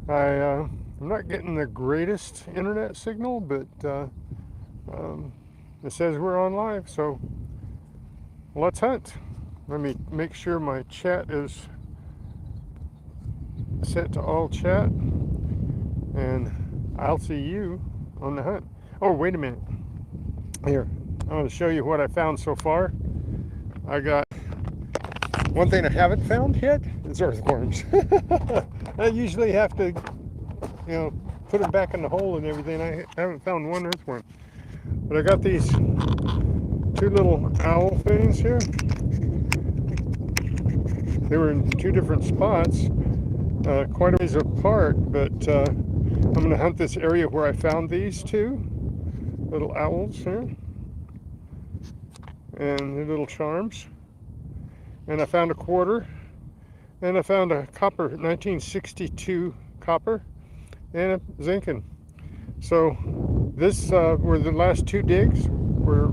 I'm not getting the greatest internet signal, but it says we're on live, so let's hunt. Let me make sure my chat is set to all chat, and I'll see you on the hunt. Oh, wait a minute. Here, I'm going to show you what I found so far. I got one thing I haven't found yet is earthworms. I usually have to, put them back in the hole and everything. I haven't found one earthworm. But I got these two little owl things here. They were in two different spots, quite a ways apart, but I'm going to hunt this area where I found these two little owls here and their little charms. And I found a quarter, and I found a copper, 1962 copper, and a zinkin. So this were the last two digs were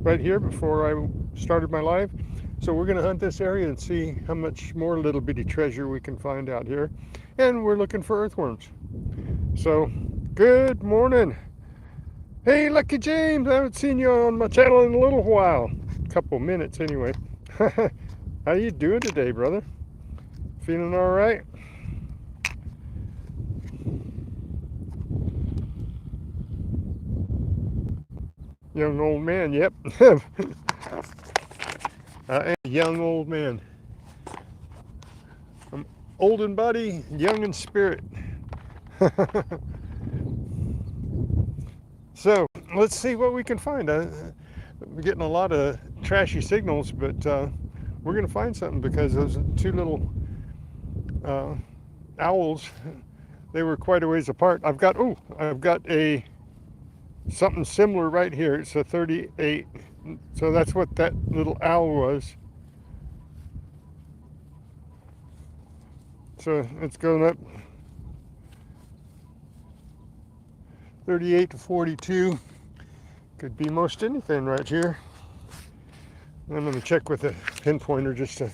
right here before I started my live. So we're going to hunt this area and see how much more little bitty treasure we can find out here. And we're looking for earthworms. So good morning. Hey, Lucky James, I haven't seen you on my channel in a little while. Couple minutes anyway. How you doing today, brother? Feeling all right? Young old man, yep. I am a young old man. I'm old in body, young in spirit. So let's see what we can find. We're getting a lot of trashy signals, but we're going to find something because those two little uh, owls, they were quite a ways apart. I've got a something similar right here. It's a 38. So that's what that little owl was. So it's going up 38 to 42. Could be most anything right here. I'm going to check with a pinpointer just to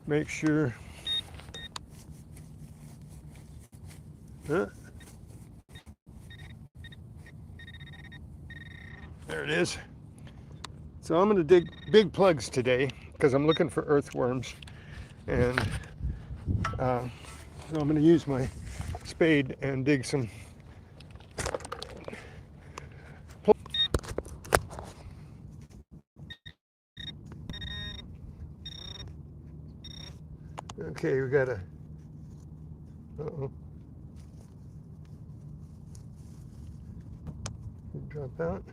make sure. Huh? There it is. So I'm going to dig big plugs today because I'm looking for earthworms. And so I'm going to use my spade and dig some. Okay, we got a. Uh-oh. Drop out.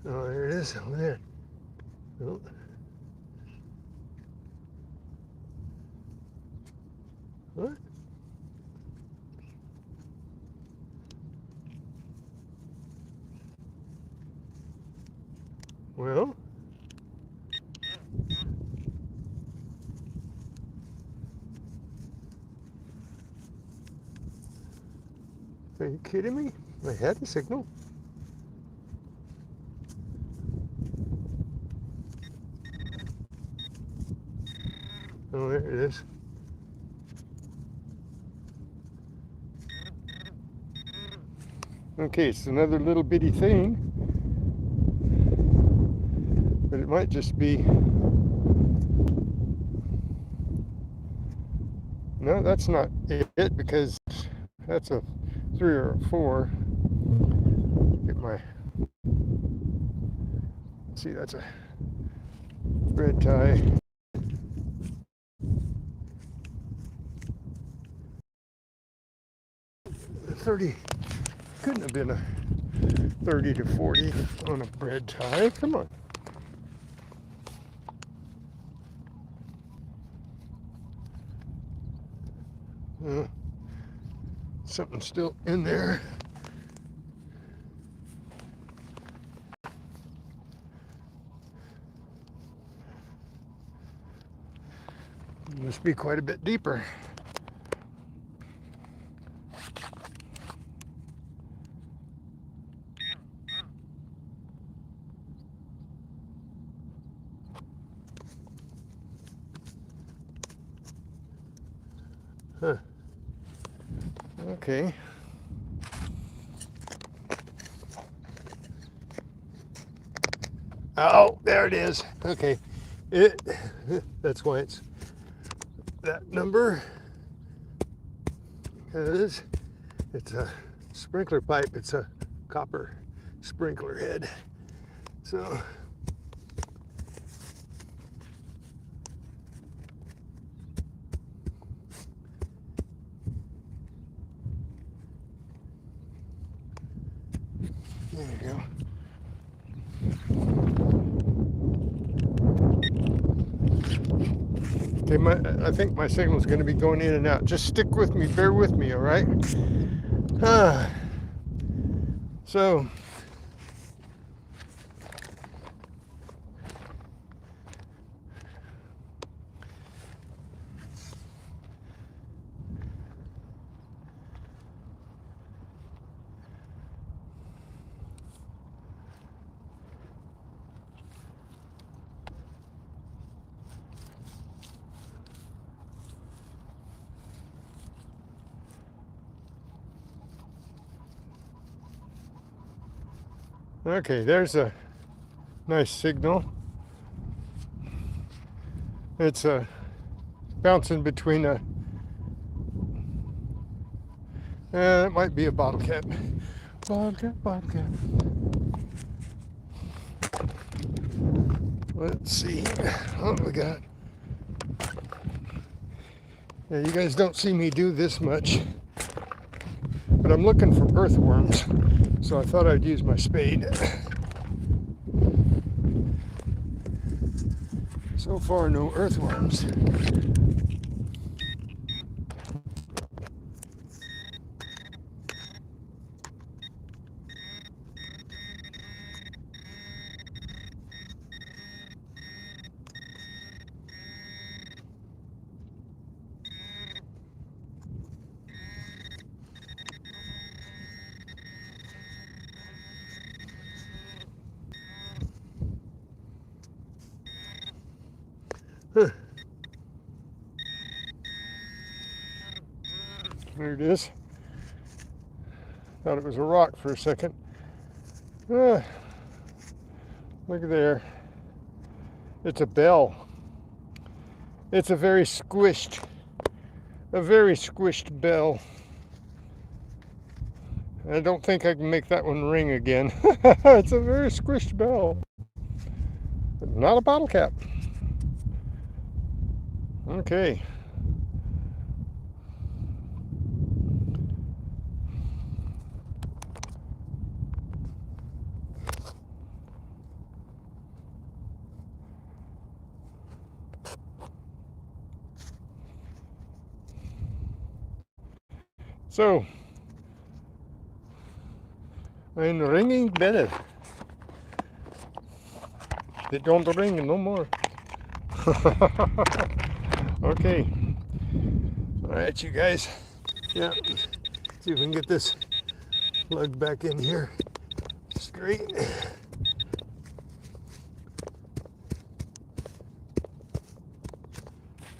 Oh, there it is over there. Oh. What? Well, are you kidding me? I had the signal. Oh, there it is. Okay, it's another little bitty thing, but it might just be. No, that's not it because that's a 3 or a 4. Get my. See, that's a red tie. 30. Couldn't have been a 30 to 40 on a bread tie. Come on. Something still in there. Must be quite a bit deeper. Huh. Okay. Oh, there it is. Okay. That's why it's that number. It is. It's a sprinkler pipe. It's a copper sprinkler head. So there you go. Okay, I think my signal is going to be going in and out. Just stick with me, bear with me, all right? So, okay, there's a nice signal. It's bouncing between a, it might be a bottle cap. Bottle cap, bottle cap. Let's see. Oh my God. Yeah, you guys don't see me do this much, but I'm looking for earthworms, so I thought I'd use my spade. So far, no earthworms. Huh. There it is. Thought it was a rock for a second. Look at there. It's a bell. It's a very squished bell. I don't think I can make that one ring again. It's a very squished bell. But not a bottle cap. Okay. So, ein ringing better. It don't ring no more. Okay. All right, you guys. Yeah. See if we can get this plug back in here straight.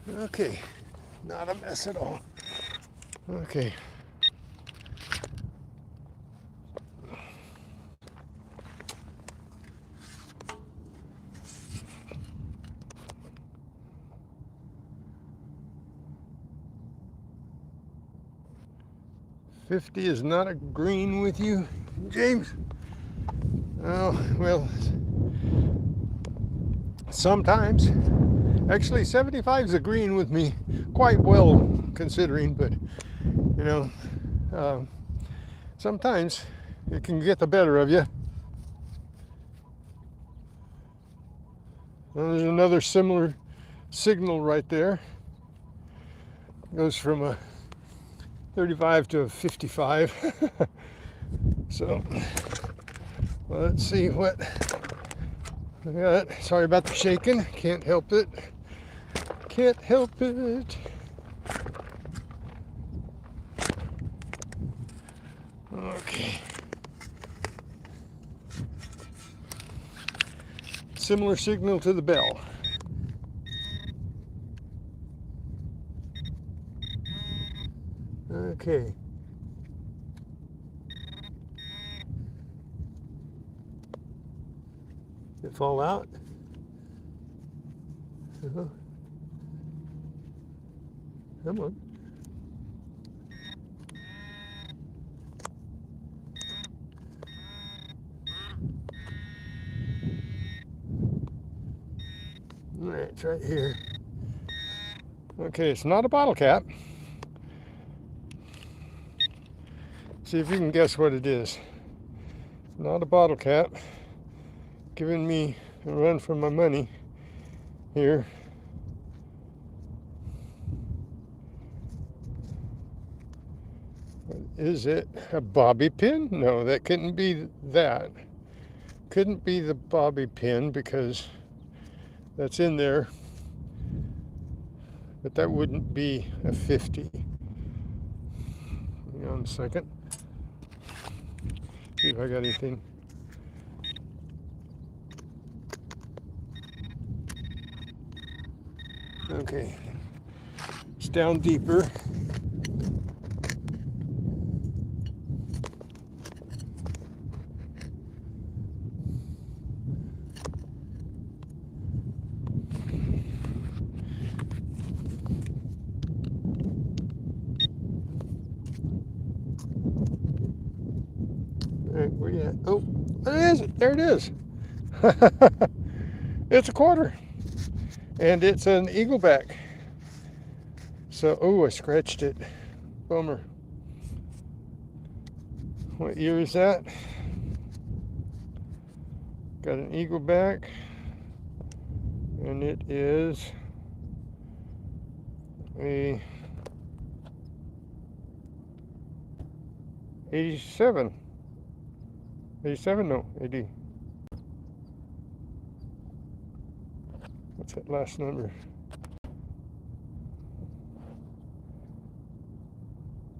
Okay. Not a mess at all. Okay. $50 is not agreeing with you, James? Oh, well, sometimes. Actually, 75 is agreeing with me quite well, considering, but, you know, sometimes it can get the better of you. Well, there's another similar signal right there. Goes from a 35 to a 55. So let's see what I got. Sorry about the shaking. Can't help it. Can't help it. Okay. Similar signal to the bell. Okay. Did it fall out? Come on. It's right here. Okay, it's not a bottle cap. See if you can guess what it is. Not a bottle cap. Giving me a run for my money here. Is it a bobby pin? No, that couldn't be that. Couldn't be the bobby pin because that's in there. But that wouldn't be a 50. Hang on a second. See if I got anything. Okay. It's down deeper. All right, where you at? Oh, there it is. There it is. It's a quarter. And it's an eagleback. So, oh, I scratched it. Bummer. What year is that? Got an eagleback. And it is a 87. 87? No, 80. What's that last number?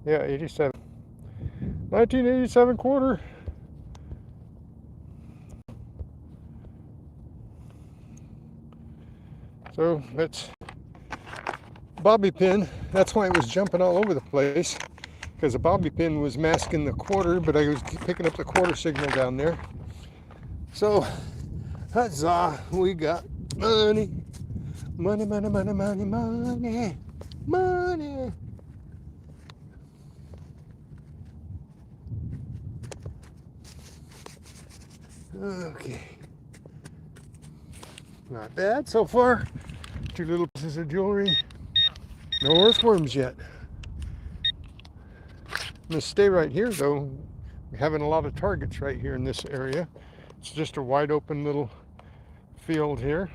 Yeah, 87. 1987 quarter. So that's bobby pin. That's why it was jumping all over the place, because the bobby pin was masking the quarter, but I was picking up the quarter signal down there. So, huzzah, we got money. Money, money, money, money, money, money. Okay. Not bad so far. 2 little pieces of jewelry. No earthworms yet. I'm going to stay right here though. We're having a lot of targets right here in this area. It's just a wide open little field here.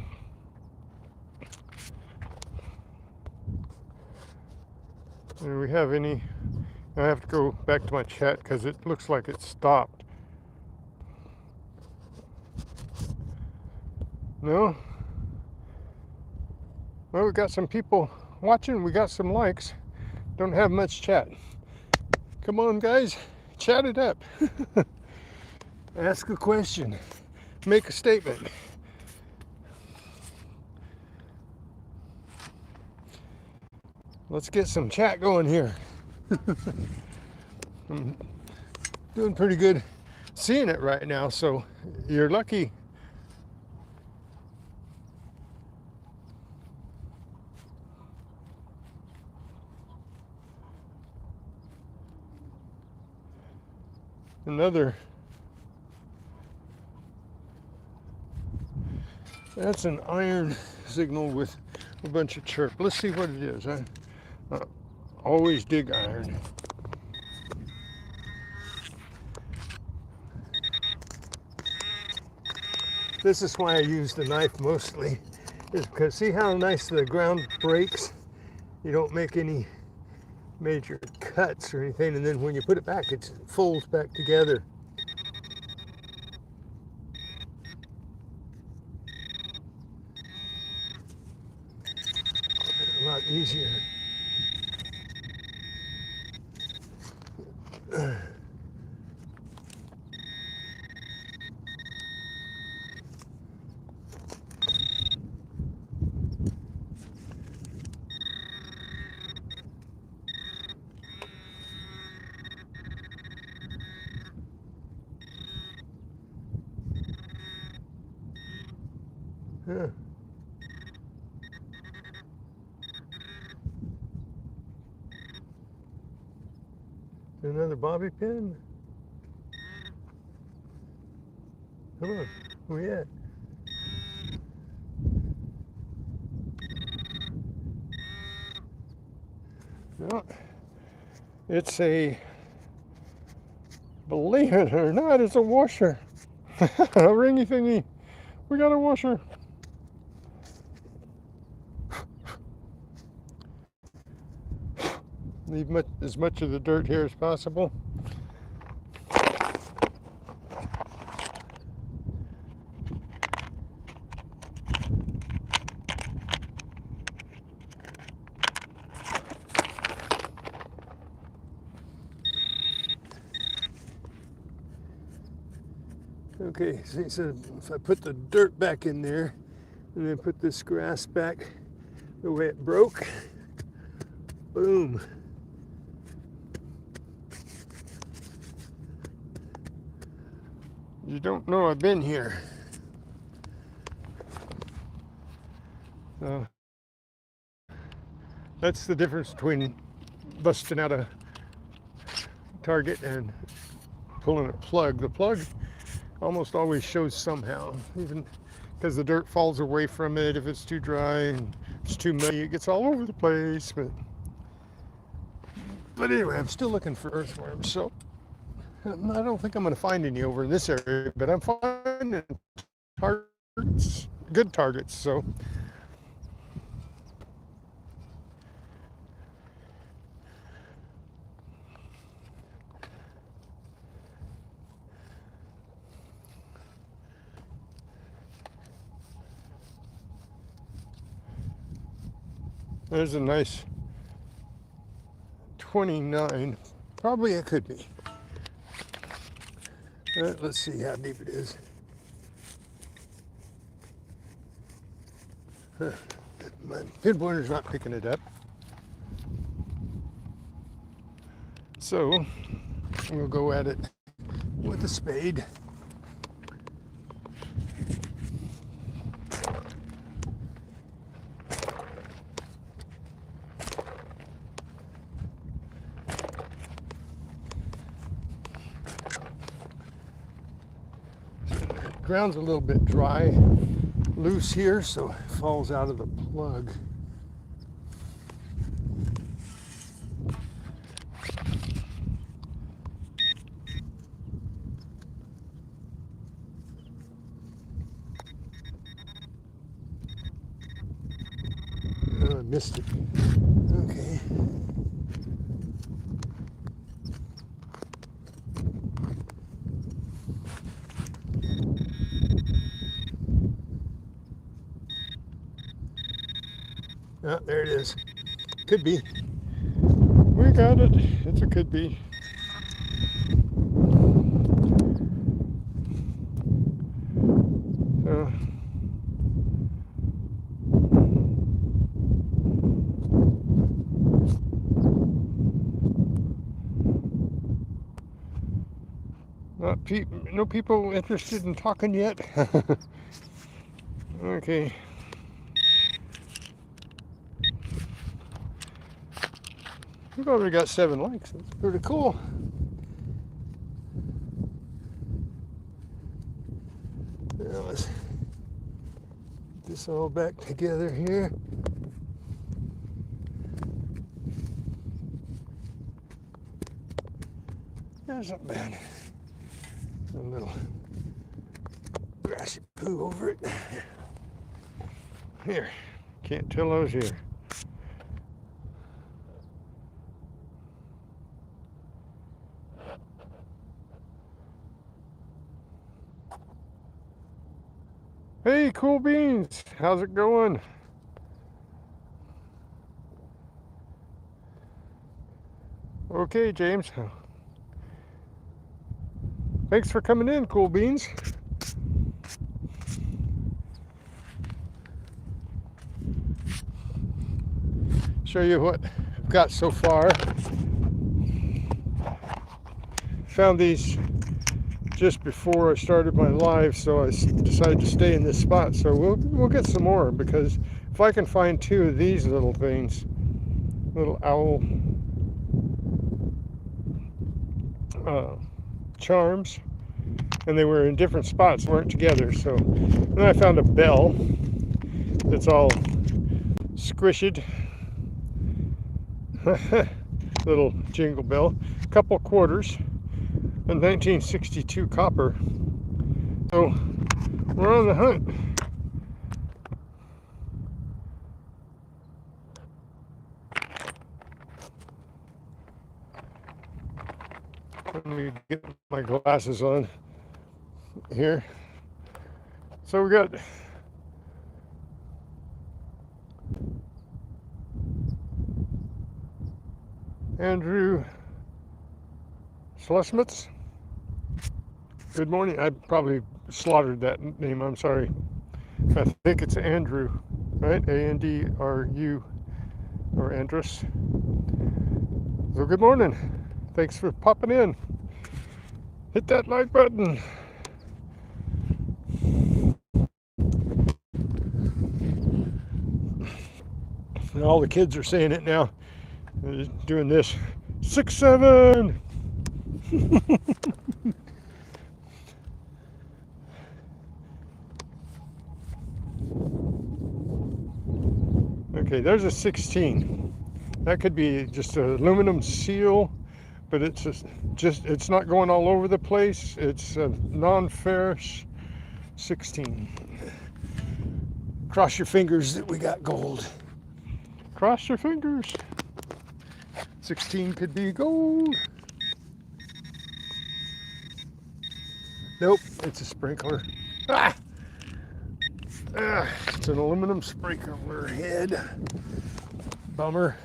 Do we have any? I have to go back to my chat because it looks like it stopped. No? Well, we got some people watching. We got some likes. Don't have much chat. Come on, guys. Chat it up. Ask a question. Make a statement. Let's get some chat going here. I'm doing pretty good seeing it right now, so you're lucky. Another. That's an iron signal with a bunch of chirp. Let's see what it is. I always dig iron. This is why I use the knife mostly, is because see how nice the ground breaks? You don't make any major cuts or anything, and then when you put it back, it folds back together. A lot easier. Yeah. Another bobby pin. Come on, where you at? No, it's a, believe it or not, it's a washer. A ringy thingy. We got a washer. Leave as much of the dirt here as possible. Okay, so if I put the dirt back in there and then put this grass back the way it broke, boom. You don't know I've been here. That's the difference between busting out a target and pulling a plug. The plug almost always shows somehow, even because the dirt falls away from it. If it's too dry and it's too muddy, it gets all over the place. But anyway, I'm still looking for earthworms, so I don't think I'm going to find any over in this area, but I'm finding targets, good targets, so. There's a nice 29. Probably it could be. Let's see how deep it is. My pinpointer's not picking it up. So we'll go at it with a spade. Ground's a little bit dry, loose here, so it falls out of the plug. Oh, I missed it. Okay. Oh, there it is. Could be. We got it. It's a could be. No people interested in talking yet? Okay. We've already got 7 likes. That's pretty cool. Now let's get this all back together here. That's not bad. A little grassy poo over it. Here, can't tell I was here. Hey, Cool Beans, how's it going? Okay, James. Thanks for coming in, Cool Beans. Show you what I've got so far. Found these just before I started my live, so I decided to stay in this spot. So we'll get some more, because if I can find two of these little things, little owl charms, and they were in different spots, weren't together. So then I found a bell that's all squished. Little jingle bell, a couple quarters, and 1962 copper. So we're on the hunt. Let me get my glasses on here. So we got Andrew Schlusmitz. Good morning. I probably slaughtered that name. I'm sorry. I think it's Andrew, right? Andru, or Andrus. So good morning. Thanks for popping in. Hit that like button. And all the kids are saying it now. They're doing this. 6-7. Okay, there's a 16. That could be just an aluminum seal, but it's not going all over the place. It's a non-ferrous 16. Cross your fingers that we got gold. Cross your fingers. 16 could be gold. Nope, it's a sprinkler. Ah! It's an aluminum sprinkler head. Bummer.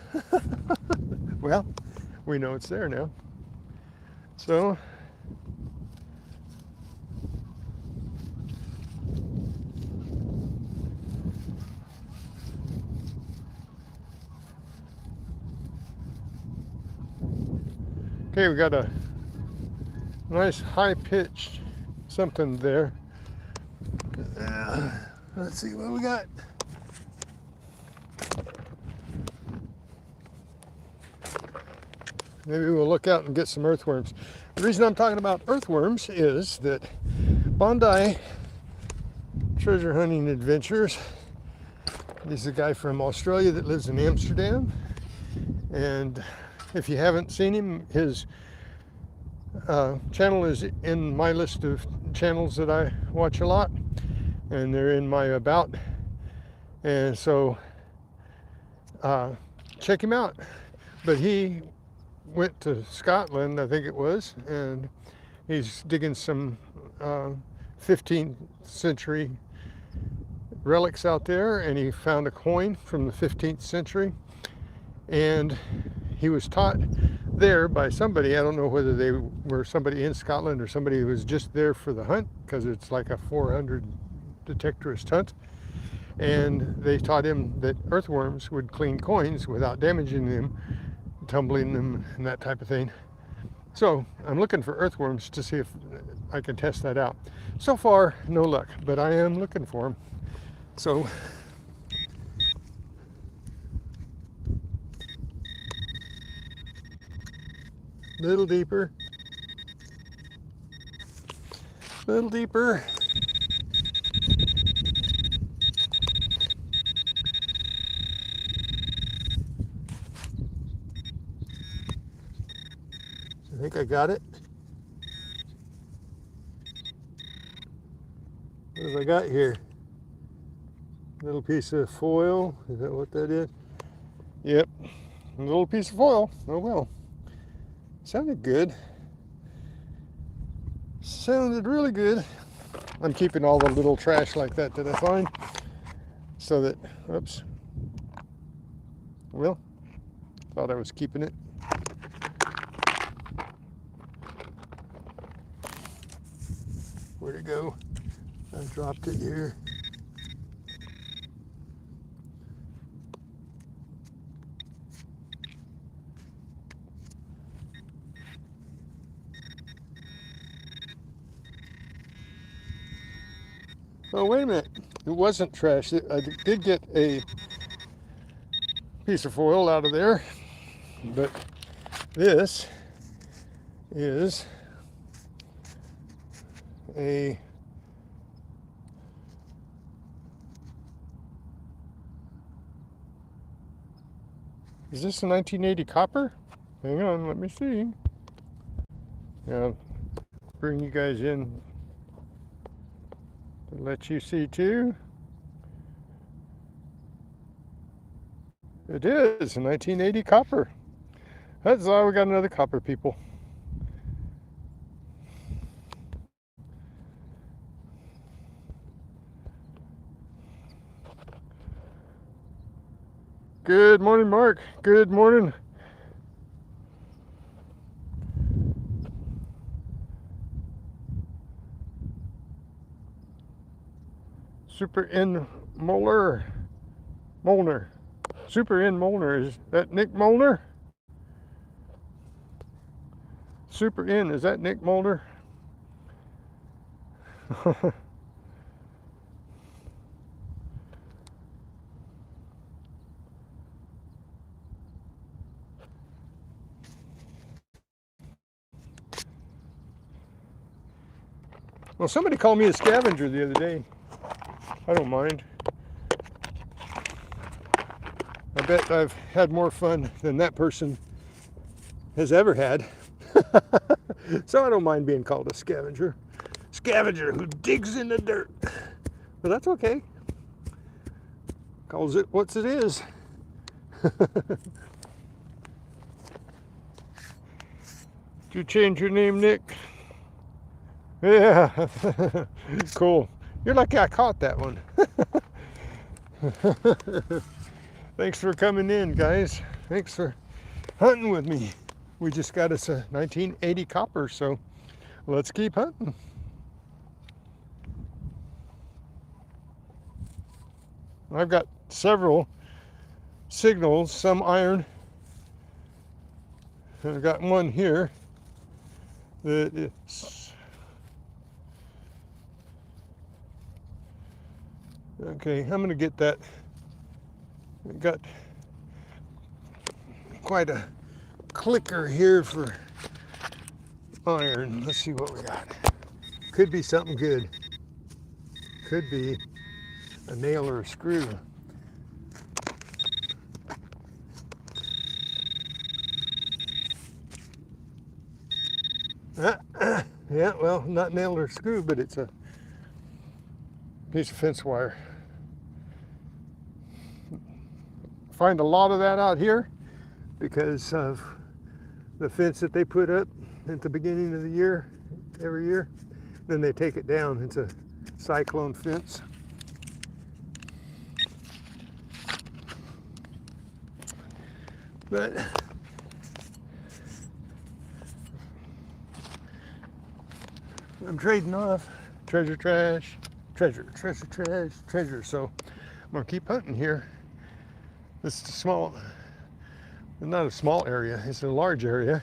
Well, we know it's there now. So, okay, we got a nice high-pitched something there. Let's see what we got. Maybe we'll look out and get some earthworms. The reason I'm talking about earthworms is that Bondi Treasure Hunting Adventures, he's a guy from Australia that lives in Amsterdam. And if you haven't seen him, his channel is in my list of channels that I watch a lot, and they're in my about. And so check him out. But he went to Scotland, I think it was, and he's digging some 15th century relics out there, and he found a coin from the 15th century, and he was taught there by somebody. I don't know whether they were somebody in Scotland or somebody who was just there for the hunt, because it's like a 400 detectorist hunt, and they taught him that earthworms would clean coins without damaging them, tumbling them, and that type of thing. So I'm looking for earthworms to see if I can test that out. So far, no luck, but I am looking for them. So little deeper, little deeper. I think I got it. What have I got here? Little piece of foil. Is that what that is? Yep. A little piece of foil. Oh well. Sounded good. Sounded really good. I'm keeping all the little trash like that I find, so that, oops. Well, thought I was keeping it. Where'd it go? I dropped it here. Oh, wait a minute. It wasn't trash. I did get a piece of foil out of there, but this is a is this a 1980 copper? Hang on, let me see. Yeah, bring you guys in to let you see too. It is a 1980 copper. That's all. We got another copper, people. Good morning, Mark. Good morning. Super in Molnar. Super in Molnar. Is that Nick Molnar? Super in. Is that Nick Molnar? Well, somebody called me a scavenger the other day. I don't mind. I bet I've had more fun than that person has ever had. So I don't mind being called a scavenger. Scavenger who digs in the dirt. But that's okay. Calls it what it is. Did you change your name, Nick? Yeah. Cool. You're lucky I caught that one. Thanks for coming in, guys. Thanks for hunting with me. We just got us a 1980 copper, so let's keep hunting. I've got several signals, some iron. I've got one here that is okay. I'm gonna get that. I got quite a clicker here for iron. Let's see what we got. Could be something good. Could be a nail or a screw. Yeah, well, not nail or screw, but it's a piece of fence wire. Find a lot of that out here because of the fence that they put up at the beginning of the year, every year. Then they take it down. It's a cyclone fence. But I'm trading off treasure, trash, treasure, treasure, trash, treasure. So I'm gonna keep hunting here. This is a small, not a small area, it's a large area.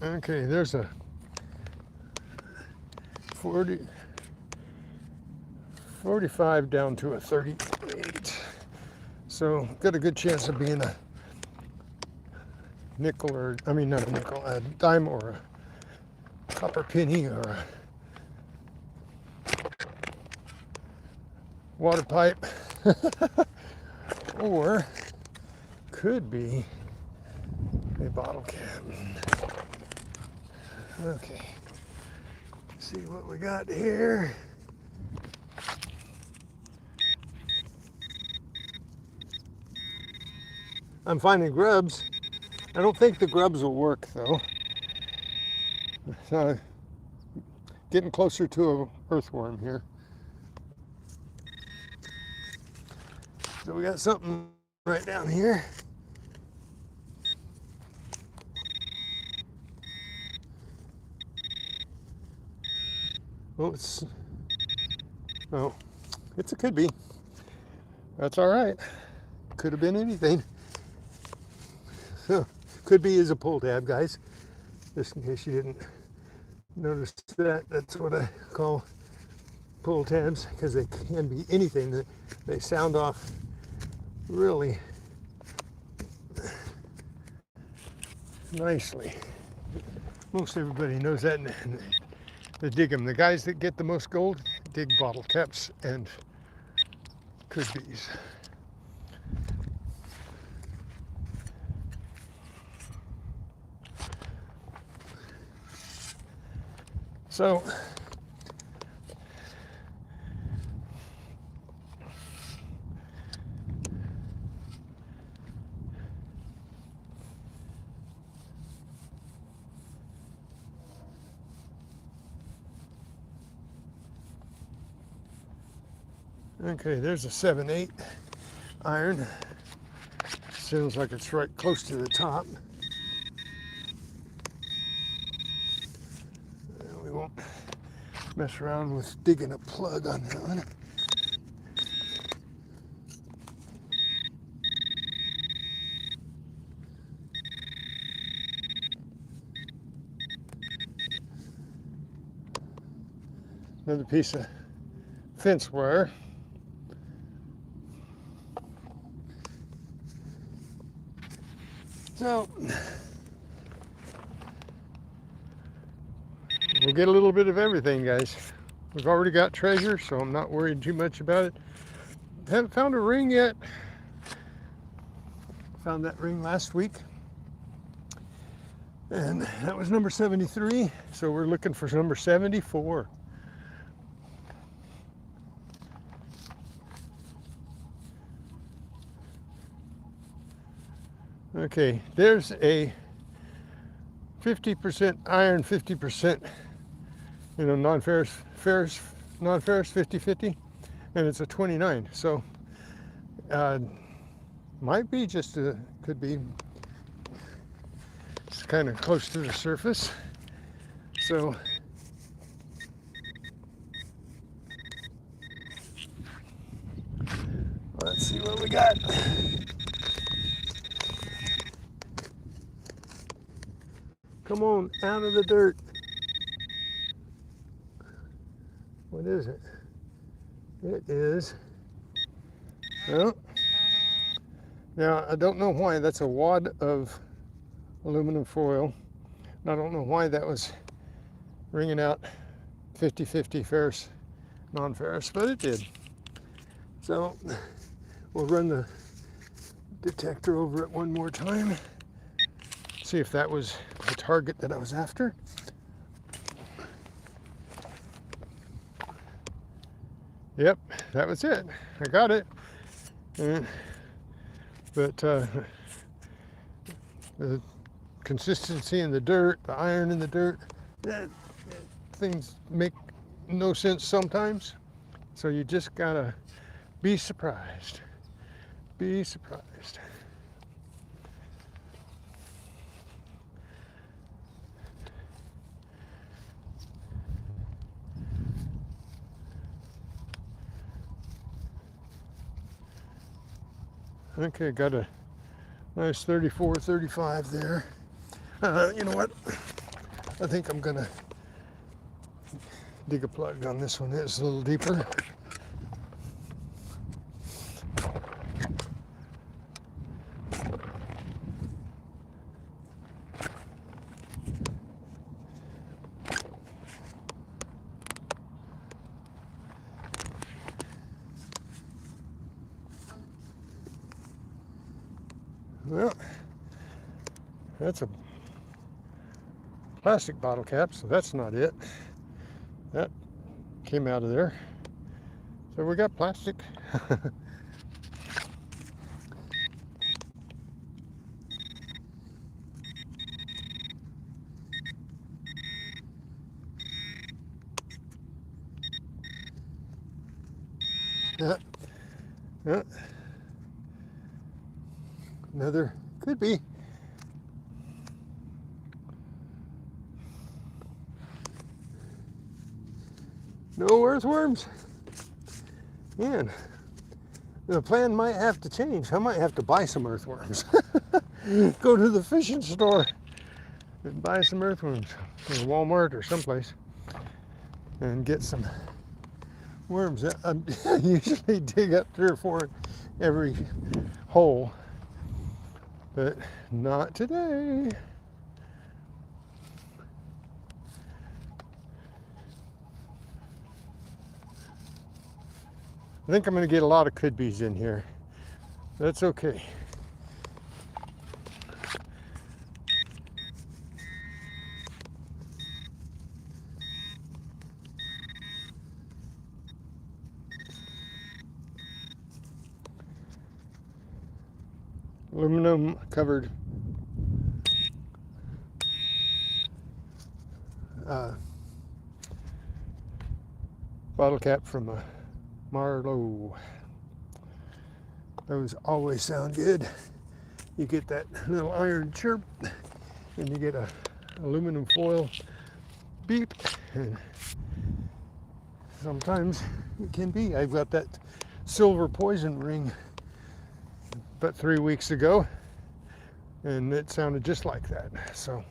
Okay, there's a 45 down to a 38. So got a good chance of being a nickel or, I mean, not a nickel, a dime or a copper penny or a water pipe. Or could be a bottle cap. Okay, let's see what we got here. I'm finding grubs. I don't think the grubs will work though. So getting closer to an earthworm here. So we got something right down here. Oh, it could be. That's all right. Could have been anything. could be is a pull tab, guys. Just in case you didn't notice that. That's what I call pull tabs, because they can be anything. They sound off really nicely. Most everybody knows that. They dig them. The guys that get the most gold dig bottle caps and could be's. So okay, there's a 7/8 iron. Sounds like it's right close to the top. We won't mess around with digging a plug on that one. Another piece of fence wire. So we'll get a little bit of everything, guys. We've already got treasure, so I'm not worried too much about it. Haven't found a ring yet. Found that ring last week, and that was number 73. So we're looking for number 74. Okay, there's a 50% iron, 50%, non-ferrous, non-ferrous 50/50, and it's a 29. So might be could be it's kind of close to the surface. So let's see what we got. Come on, out of the dirt. What is it? It is, well, now I don't know why that's a wad of aluminum foil. And I don't know why that was ringing out 50/50 ferrous, non-ferrous, but it did. So we'll run the detector over it one more time. See if that was the target that I was after. Yep, that was it. I got it. But the consistency in the dirt, the iron in the dirt, things make no sense sometimes. So you just gotta be surprised. Be surprised. Okay, got a nice 34, 35 there. You know what? I think I'm gonna dig a plug on this one. It's a little deeper. Well, that's a plastic bottle cap, so that's not it. That came out of there. So we got plastic. Yeah. Another, could be. No earthworms. Man, the plan might have to change. I might have to buy some earthworms. go to the fishing store and buy some earthworms, or Walmart or someplace, and get some worms. I usually dig up 3 or 4 every hole, but not today. I think I'm going to get a lot of could-be's in here. That's okay. Aluminum covered bottle cap from a Marlowe. Those always sound good. You get that little iron chirp, and you get a aluminum foil beep, and sometimes it can be. I've got that silver poison ring about 3 weeks ago, and it sounded just like that. So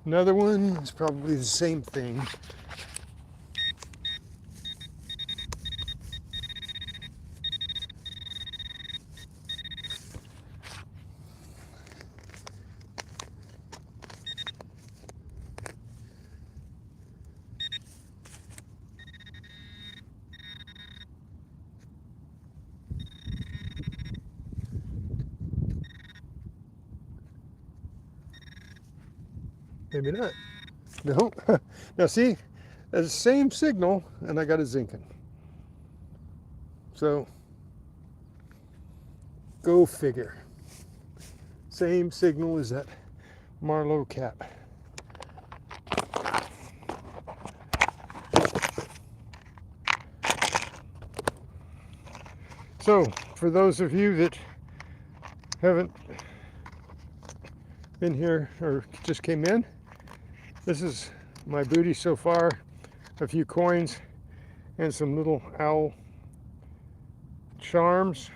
another one is probably the same thing. Maybe not. No. Now see, that's the same signal, and I got a zinkin. So go figure. Same signal as that Marlowe cap. So for those of you that haven't been here or just came in, this is my booty so far. A few coins and some little owl charms.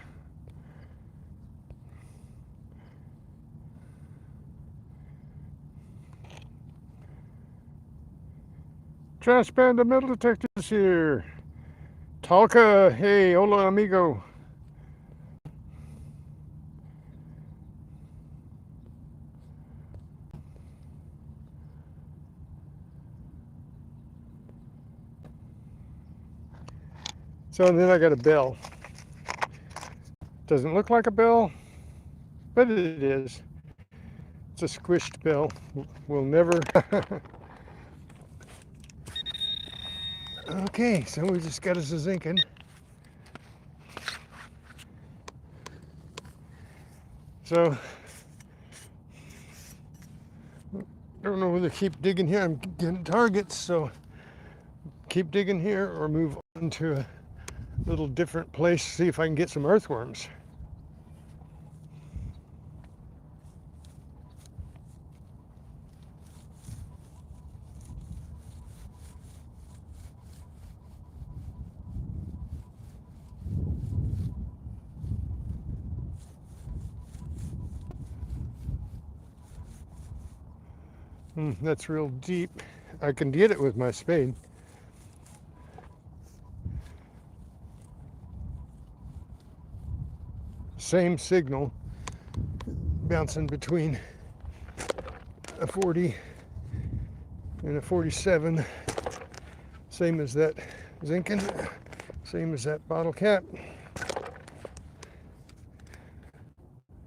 Trash Panda Metal Detectors here. Talca, hey, hola amigo. So then I got a bell. Doesn't look like a bell, but it is. It's a squished bell. We'll never. Okay, so we just got us a zinkin. So don't know whether to keep digging here. I'm getting targets, so keep digging here or move on to a little different place, see if I can get some earthworms. That's real deep. I can get it with my spade. Same signal, bouncing between a 40 and a 47. Same as that zinkin, same as that bottle cap. The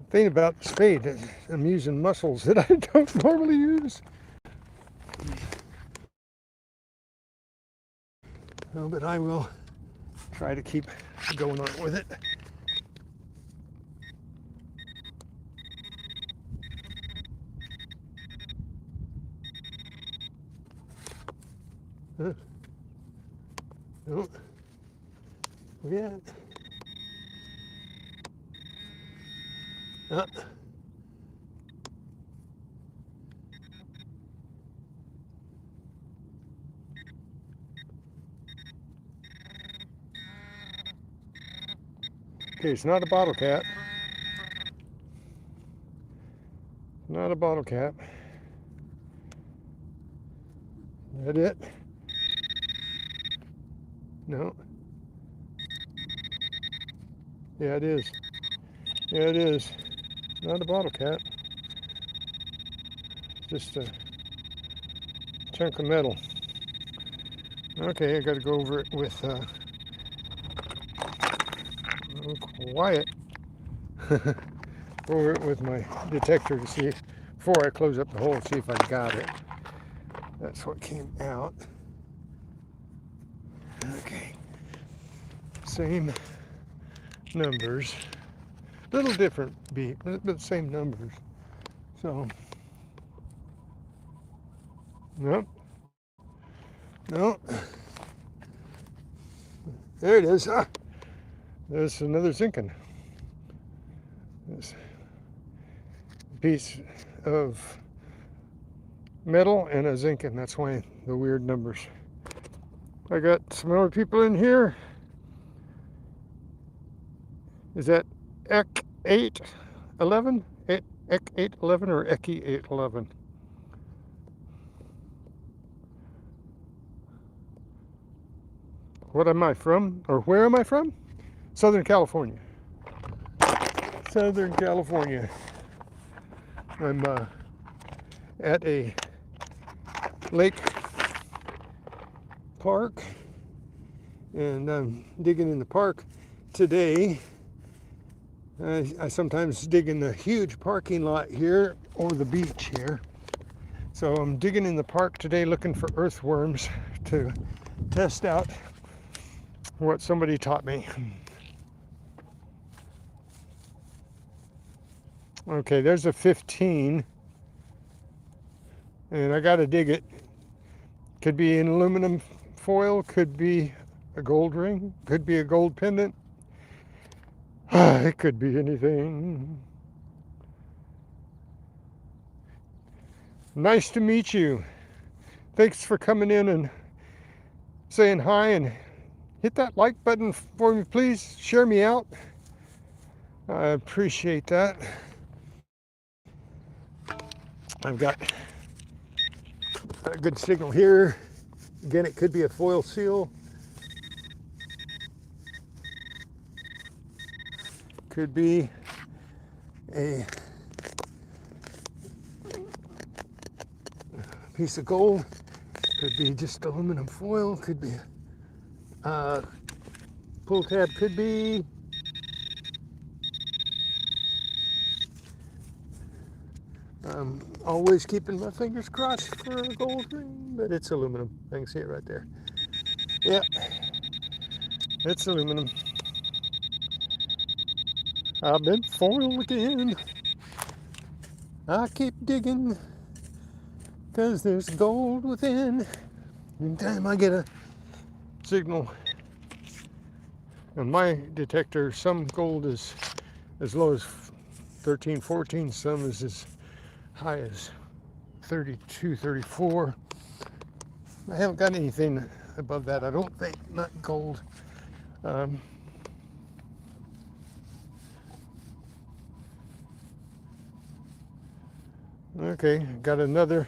thing about the spade is I'm using muscles that I don't normally use. Oh, but I will try to keep going on with it. Huh? No. Yeah. Okay, it's not a bottle cap. Not a bottle cap. Is that it? No. Yeah, it is. Yeah, it is. Not a bottle cap. Just a chunk of metal. Okay, I got to go over it with quiet. Go over it with my detector to see before I close up the hole. See if I got it. That's what came out. Okay. Same numbers. Little different beat, but same numbers. So, nope. No. There it is. Ah, there's another zinkin. This piece of metal and a zinkin. That's why the weird numbers. I got some other people in here. Is that EC 811? EC 811 or ECI 811? What am I from? Or where am I from? Southern California. Southern California. I'm at a lake park, and I'm digging in the park today. I sometimes dig in the huge parking lot here or the beach here. So I'm digging in the park today looking for earthworms to test out what somebody taught me. Okay, there's a 15, and I gotta dig it. Could be an aluminum foil, could be a gold ring, could be a gold pendant. It could be anything. Nice to meet you. Thanks for coming in and saying hi, and hit that like button for me, please. Share me out. I appreciate that. I've got a good signal here. Again, it could be a foil seal. Could be a piece of gold. Could be just aluminum foil. Could be pull tab. Could be I'm always keeping my fingers crossed for a gold ring, but it's aluminum. I can see it right there. Yeah, it's aluminum. I've been foil again. I keep digging, 'cause there's gold within. Anytime I get a signal on my detector, some gold is as low as 13, 14, some is as high as 32, 34. I haven't got anything above that, I don't think, not gold. Okay, got another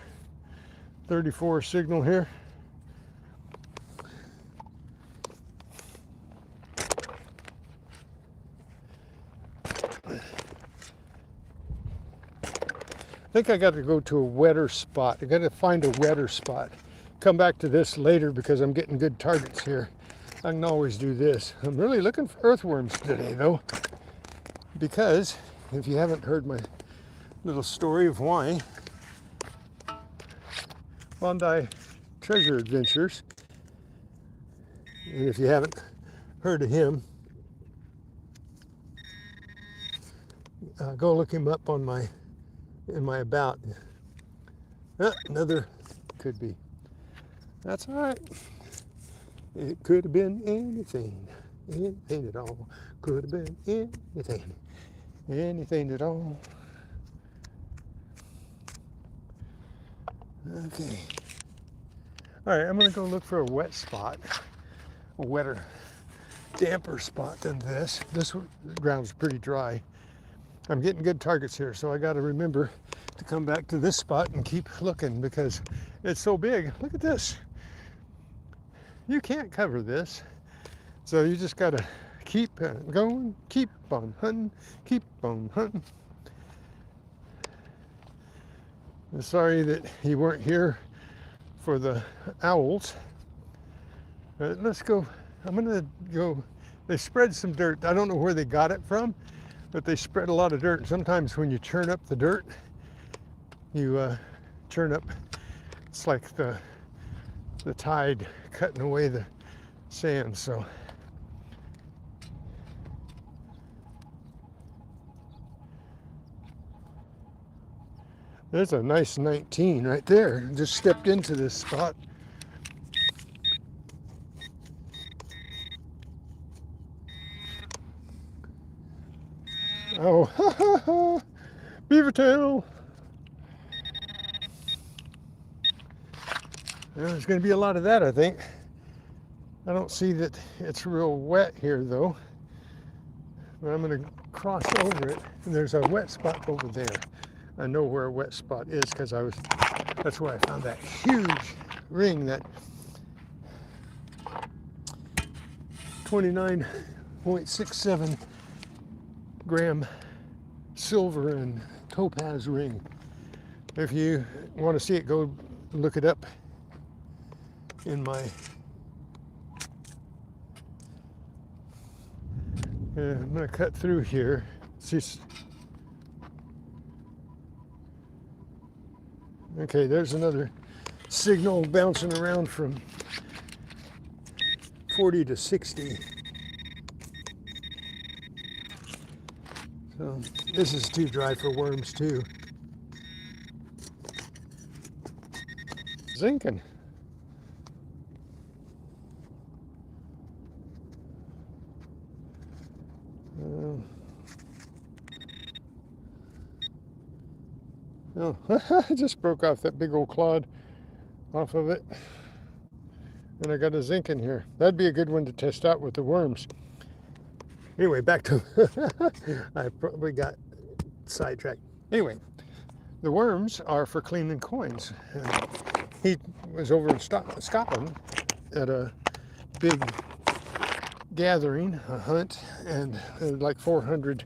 34 signal here. I think I got to go to a wetter spot. I got to find a wetter spot. Come back to this later because I'm getting good targets here. I can always do this. I'm really looking for earthworms today though, because if you haven't heard my little story of why Bondi Treasure Adventures, and if you haven't heard of him, go look him up on in my about. Another could be. That's all right. It could have been anything. Anything at all. Could have been anything. Anything at all. Okay. All right, I'm going to go look for a wet spot. A wetter damper spot than this. This ground's pretty dry. I'm getting good targets here, so I got to remember to come back to this spot and keep looking because it's so big. Look at this. You can't cover this, so you just got to keep going, keep on hunting, keep on hunting. I'm sorry that you weren't here for the owls. Let's go. I'm gonna go. They spread some dirt. I don't know where they got it from, but they spread a lot of dirt. Sometimes when you churn up the dirt, you churn up. It's like the tide cutting away the sand. So there's a nice 19 right there. Just stepped into this spot. Oh, ha ha ha! Beaver tail! Well, there's going to be a lot of that, I think. I don't see that it's real wet here, though. But I'm going to cross over it, and there's a wet spot over there. I know where a wet spot is because that's where I found that huge ring, that 29.67 gram silver and topaz ring. If you want to see it, go look it up in my I'm going to cut through here. See, okay, there's another signal bouncing around from 40 to 60. So this is too dry for worms too. Zinking. Oh, I just broke off that big old clod off of it. And I got a zinc in here. That'd be a good one to test out with the worms. Anyway, back to, I probably got sidetracked. Anyway, the worms are for cleaning coins. He was over in Scotland at a big gathering, a hunt, and like 400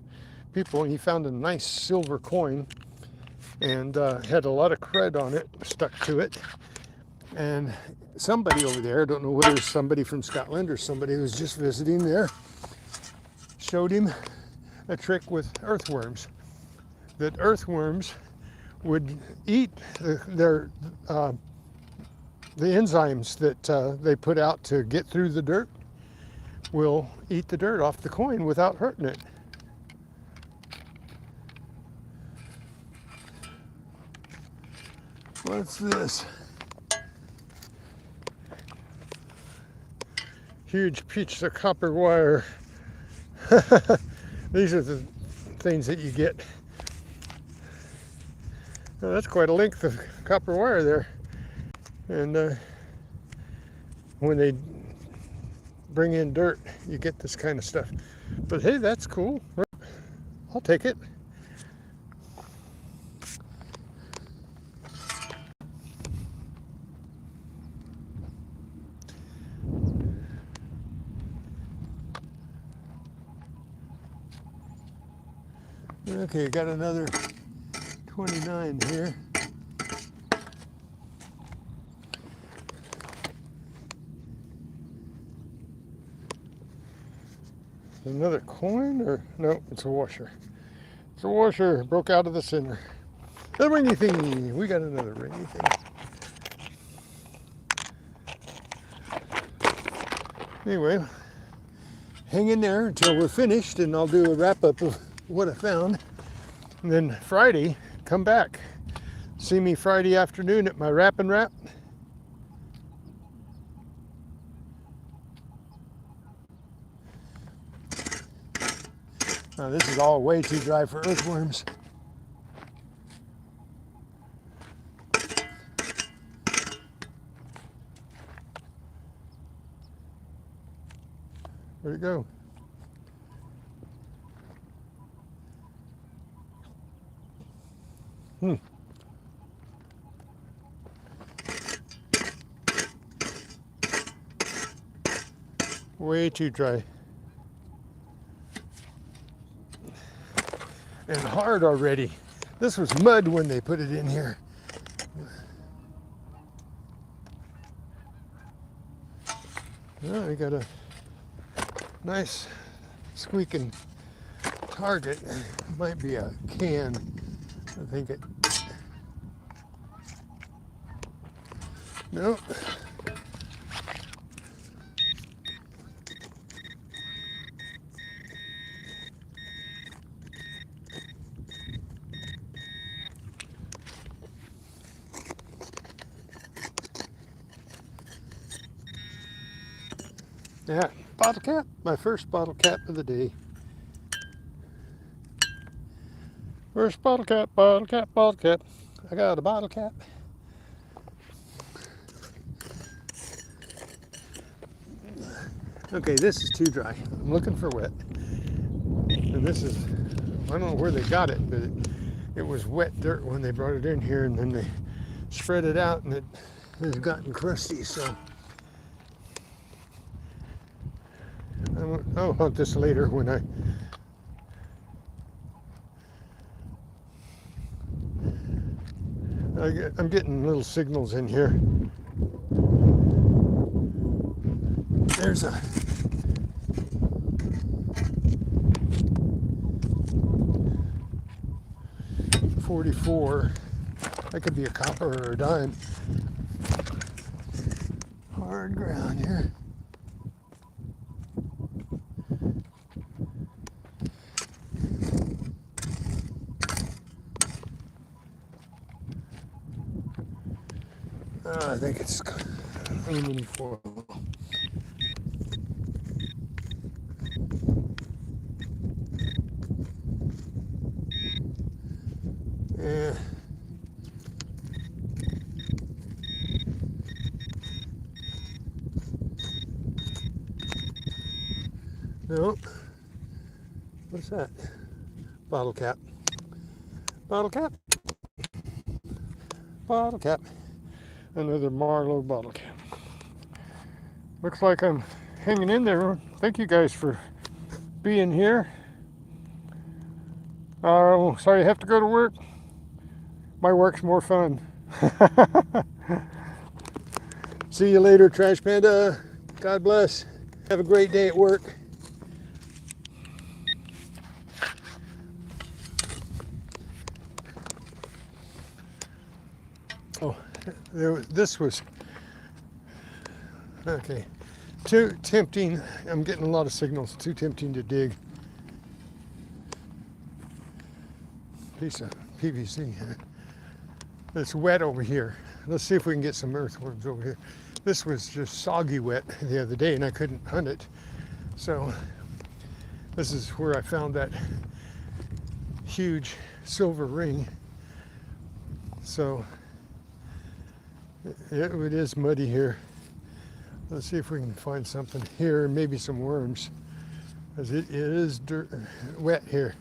people, and he found a nice silver coin and had a lot of cred on it stuck to it. And somebody over there, I don't know whether it's somebody from Scotland or somebody who was just visiting there, showed him a trick with earthworms. That earthworms would eat the enzymes that they put out to get through the dirt, will eat the dirt off the coin without hurting it. What's this? Huge piece of copper wire. These are the things that you get. Oh, that's quite a length of copper wire there. And when they bring in dirt, you get this kind of stuff. But hey, that's cool. I'll take it. Okay, got another 29 here. Another coin, or no, it's a washer. It's a washer, broke out of the center. The ringy thingy. We got another ringy thing. Anyway, hang in there until we're finished, and I'll do a wrap up of what I found. And then Friday, come back. See me Friday afternoon at my wrap and wrap. Now, this is all way too dry for earthworms. Where'd it go? Way too dry. And hard already. This was mud when they put it in here. Well, we got a nice squeaking target. Might be a can. I think it. Nope. Yeah, bottle cap. My first bottle cap of the day. First bottle cap, bottle cap, bottle cap. I got a bottle cap. Okay, this is too dry. I'm looking for wet. And this is, I don't know where they got it, but it was wet dirt when they brought it in here, and then they spread it out and it has gotten crusty, so I'll hunt this later when I'm getting little signals in here. There's a 44. That could be a copper or a dime. Hard ground here. I think it's aluminum foil. Yeah. Nope. What's that? Bottle cap. Bottle cap. Bottle cap. Another Marlowe bottle cap. Looks like I'm hanging in there. Thank you guys for being here. Sorry you have to go to work. My work's more fun. See you later, Trash Panda. God bless. Have a great day at work. Oh, this was, okay, too tempting. I'm getting a lot of signals. Too tempting to dig. Piece of PVC. It's wet over here. Let's see if we can get some earthworms over here. This was just soggy wet the other day and I couldn't hunt it. So this is where I found that huge silver ring. So it is muddy here. Let's see if we can find something here, maybe some worms, because it is dirt, wet here.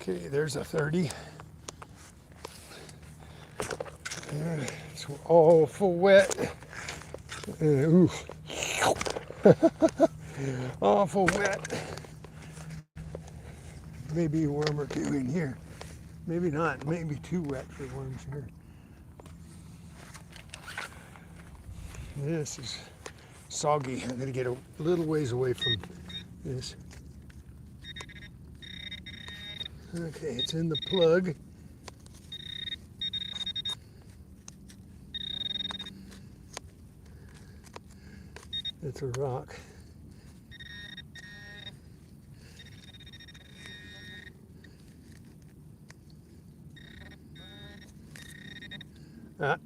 Okay, there's a 30. It's all full wet. Ooh. Awful wet. Maybe a worm or two in here. Maybe not. Maybe too wet for worms here. This is soggy. I'm gonna get a little ways away from this. Okay, it's in the plug. It's a rock. Ah,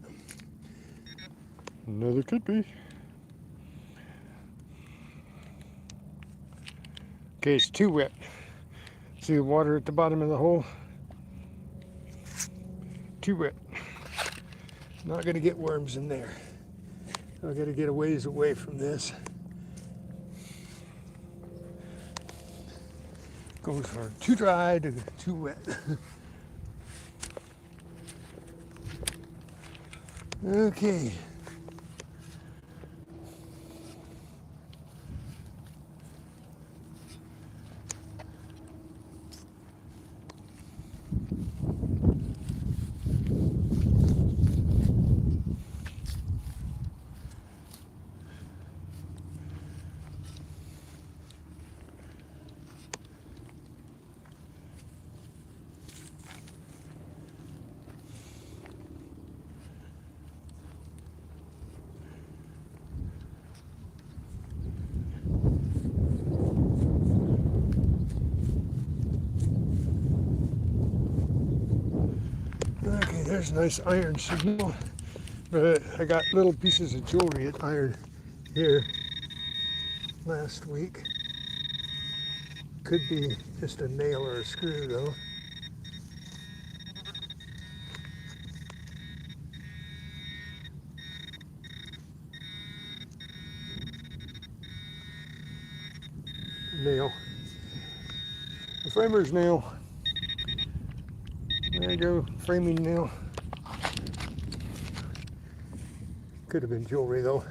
another could be. Okay, it's too wet. See the water at the bottom of the hole? Too wet. Not gonna get worms in there. I gotta get a ways away from this. Goes from too dry to too wet. Okay. Okay, there's a nice iron signal. But I got little pieces of jewelry at iron here last week. Could be just a nail or a screw though. Nail. The framer's nail. There you go, framing nail. Could have been jewelry though.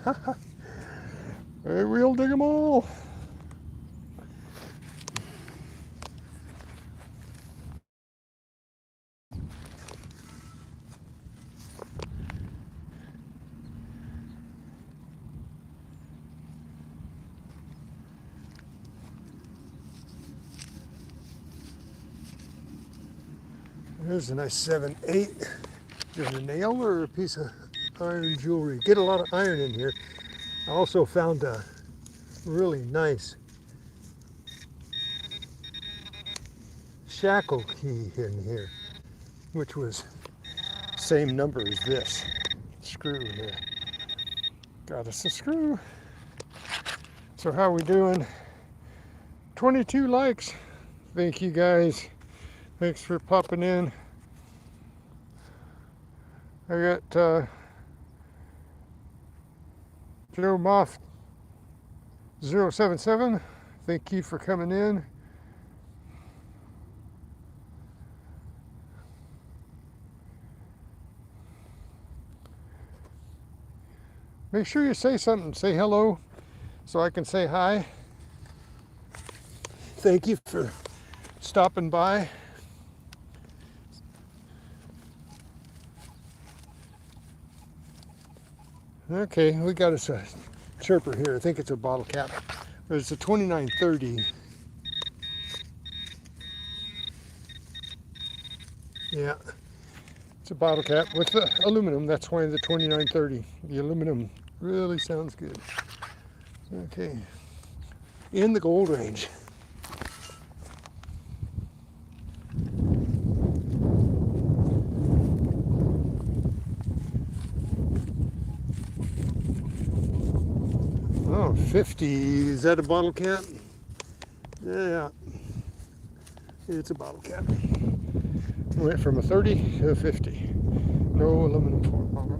Hey, we'll dig them all. There's a nice 7/8. Is it a nail or a piece of iron jewelry? Get a lot of iron in here. I also found a really nice shackle key in here, which was same number as this screw here. Got us a screw. So how are we doing? 22 likes. Thank you guys. Thanks for popping in. I got Joe Moff 077. Thank you for coming in. Make sure you say something. Say hello so I can say hi. Thank you for stopping by. Okay, we got us a chirper here. I think it's a bottle cap. But it's a 2930. Yeah, it's a bottle cap with the aluminum. That's why the 2930. The aluminum really sounds good. Okay, in the gold range. Oh, 50. Is that a bottle cap? Yeah, it's a bottle cap. Went from a 30 to a 50. No aluminum foil bottle.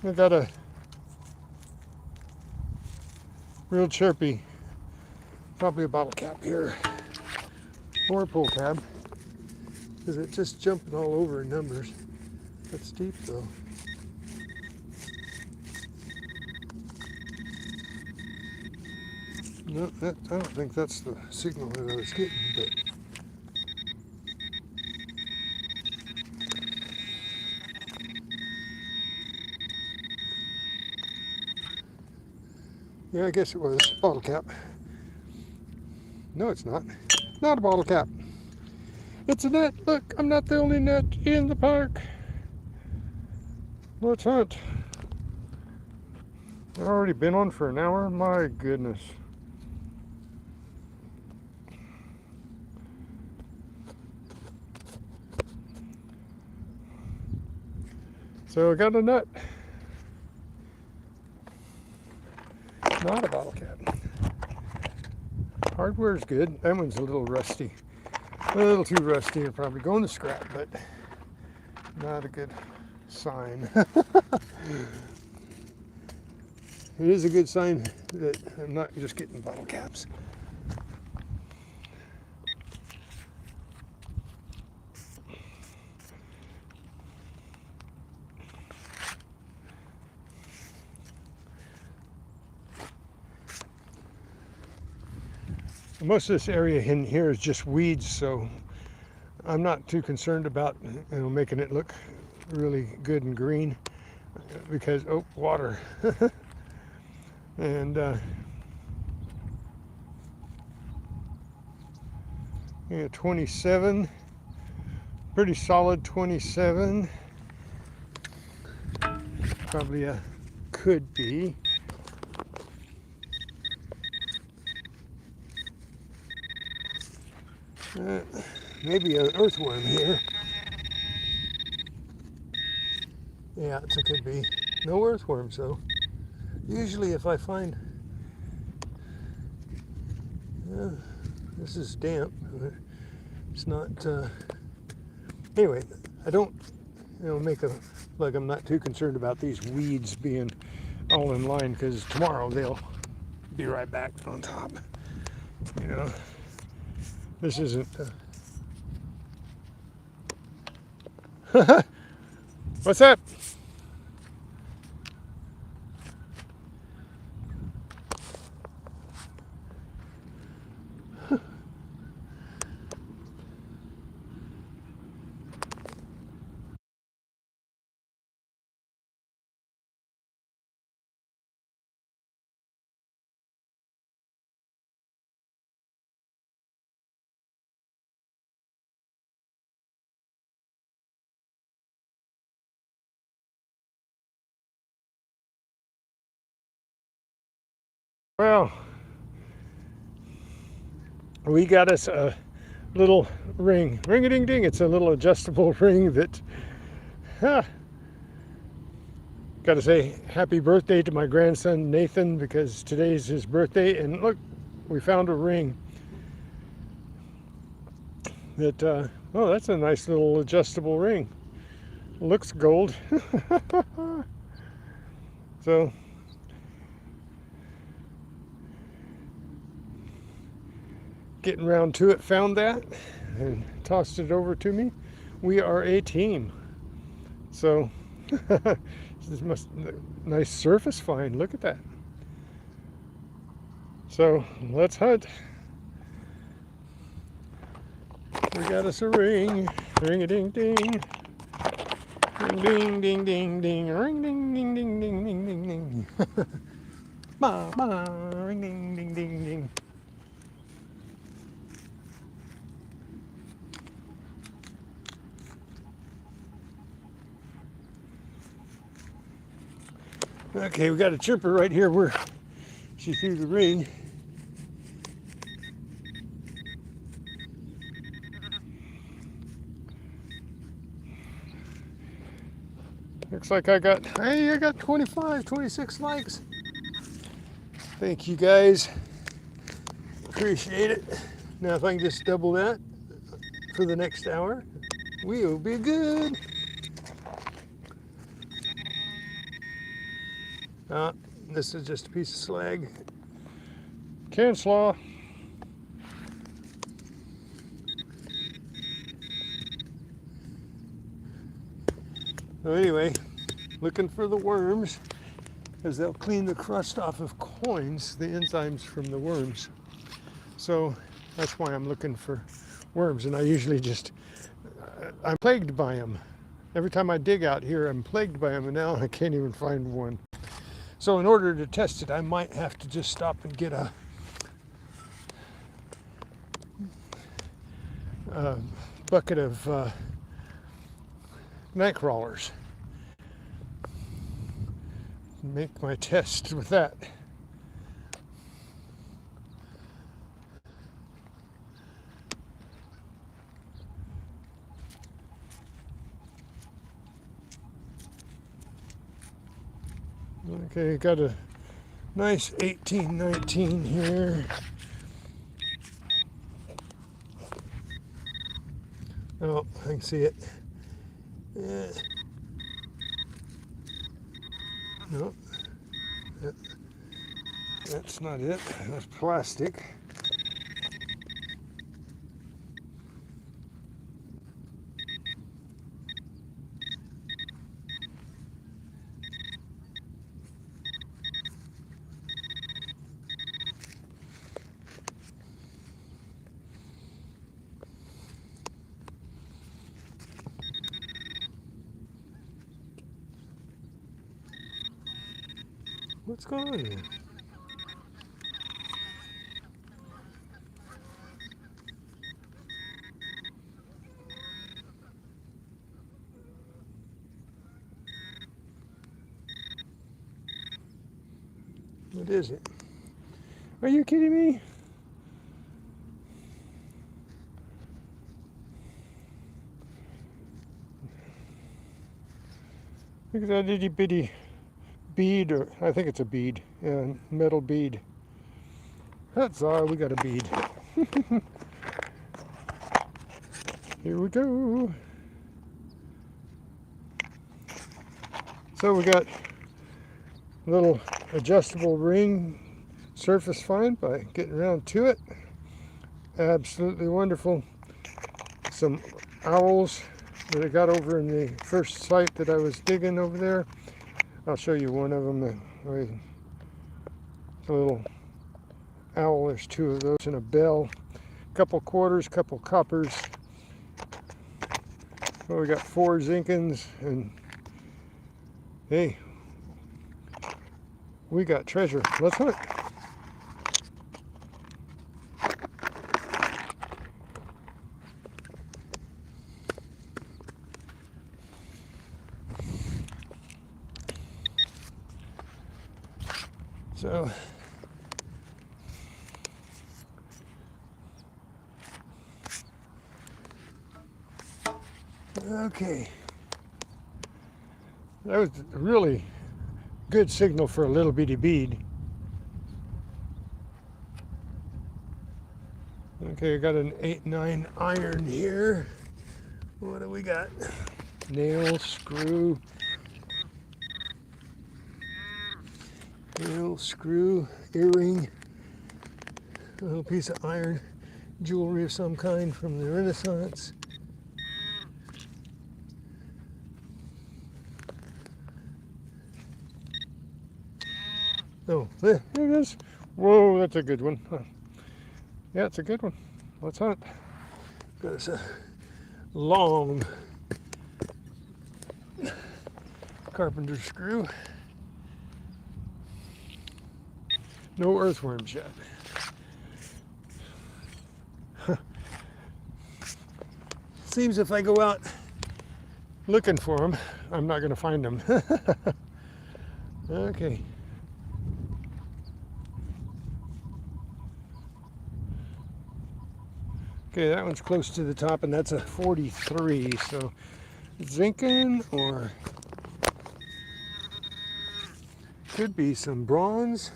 I got a real chirpy, probably a bottle cap here, or a pull tab, because it's just jumping all over in numbers. That's deep though. No, I don't think that's the signal that I was getting, but Yeah, I guess it was. Bottle cap. No, it's not. Not a bottle cap. It's a net. Look, I'm not the only net in the park. Let's hunt. I've already been on for an hour. My goodness. So I got a nut. Not a bottle cap. Hardware's good. That one's a little rusty. A little too rusty. It'll probably go in the scrap, but not a good sign. It is a good sign that I'm not just getting bottle caps. Most of this area in here is just weeds, so I'm not too concerned about making it look really good and green because water. And yeah, 27, pretty solid 27. Probably a could be. Maybe an earthworm here. Yeah, it's a could be. No earthworms though. Usually if I find, this is damp. It's not, anyway, I don't, make a, like I'm not too concerned about these weeds being all in line because tomorrow they'll be right back on top. This isn't, what's that? Well, we got us a little ring. Ring-a-ding-ding. It's a little adjustable ring that, got to say happy birthday to my grandson Nathan because today's his birthday. And look, we found a ring that, that's a nice little adjustable ring. Looks gold. So, getting around to it, found that and tossed it over to me. We are a team. So, this must nice surface find. Look at that. So let's hunt. We got us a ring. Ring a ding ding. Ring ding ding ding ding. Ring ding ding ding ding ding ding ding. Ma ma ring ding ding ding ding. Okay, we got a chirper right here where she threw the ring. Looks like I got 25, 26 likes. Thank you guys. Appreciate it. Now if I can just double that for the next hour, we will be good. This is just a piece of slag. Can slaw. So anyway, looking for the worms, because they'll clean the crust off of coins, the enzymes from the worms. So that's why I'm looking for worms, and I usually just, I'm plagued by them. Every time I dig out here, I'm plagued by them, and now I can't even find one. So in order to test it, I might have to just stop and get a bucket of night crawlers. Make my test with that. Okay, got a nice 1819 here. Oh, I can see it. No, that's not it. That's plastic. What's going on here? What is it? Are you kidding me? Look at that itty bitty bead, or I think it's a bead, yeah, metal bead. That's all, we got a bead. Here we go. So we got a little adjustable ring surface find by getting around to it. Absolutely wonderful. Some owls that I got over in the first site that I was digging over there. I'll show you one of them. It's a little owl. There's two of those and a bell. Couple quarters, couple coppers. Well, we got 4 zinkins, and hey, we got treasure. Let's hunt. So okay, that was a really good signal for a little bitty bead. Okay, I got an 8-9 iron here. What do we got? Nail, screw, earring, a little piece of iron, jewelry of some kind from the Renaissance. Oh, there it is. Whoa, that's a good one. Yeah, it's a good one. Let's hunt. Got us a long carpenter screw. No earthworms yet. Seems if I go out looking for them, I'm not going to find them. Okay. Okay, that one's close to the top, and that's a 43. So, zinkin, or could be some bronze,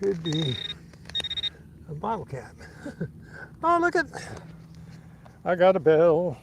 could be a bottle cap. Oh, look at, I got a bell.